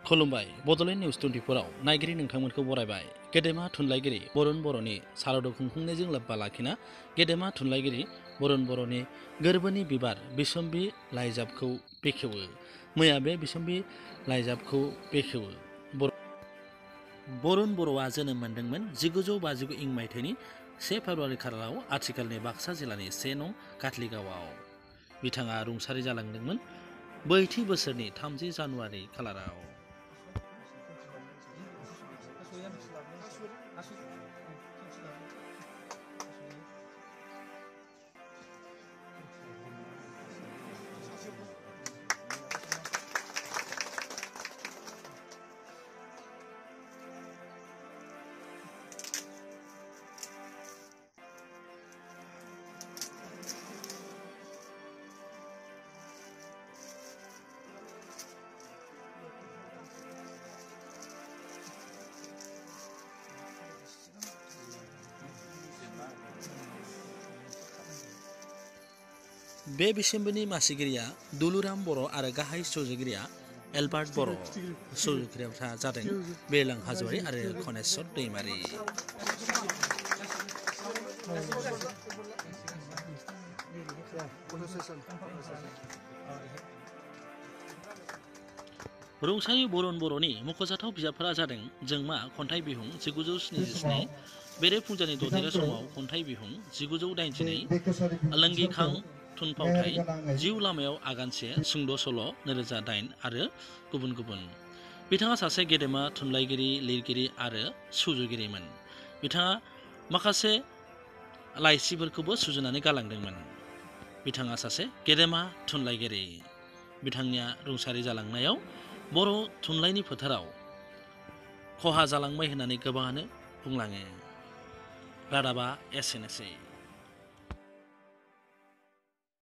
खुलुमबाय बड'लेण्ड निउस 24 आव नायगिरि नोंथांमोनखौ बरायबाय। गेदेमा थुनलाइगिरि बर'न बर'नि सारादु खुंफुंनायजों लोब्बा लाखिना गेदेमा थुनलाइगिरि बर'न बर'नि गोरबोनि बिबार बिसम्बि लाइजाबखौ बेखेवो। मैया बे बिसम्बि लाइजाबखौ बेखेवो। बर'न बर'आ जोनोम मोनदोंमोन 1959 इं मायथाइनि 1 फेब्रुआरि खालाराव आथिखालनि बाक्सा जिल्लानि 1 नं काटलिगावआव। बिथाङा रुंसारि जालांदोंमोन 40 बोसोरनि 30 जानुवारि खालाराव। बे बिसम्बिनि मासिगिरिया दुलुराम बर' आरो गाहाय सुजुगिरिया एलबार्ट बर'। सुजुगिरिफ्रा जादों बिरलां हाज'वारि आरो खनेस्वर दैमारि। रुंसारि बर'न बर'नि मख'जाथाव बिजाबफोरा जादों जोंमा खन्थाइ बिहुं 1977, बेरे फुंजानि ददेरे समाव खन्थाइ बिहुं 1982, आलंगिखां थुनफावथाय जिउ लामायाव आगानसे सुंद' सल' 2008 आरो गुबुन गुबुन। बिथाङा सासे गेदेमा थुनलाइगिरि, लिरगिरि आरो सुजुगिरिमोन। बिथाङा माखासे लाइसिफोरखौबो सुजुनानै गालांदोंमोन। बिथाङा सासे गेदेमा थुनलाइगिरि। बिथांनिया रुंसारि जालांनायाव बर' थुनलाइनि फोथाराव खहा जालांबाय होननानै गोबाङानो बुंलाङो। रादाबा एसेनोसै।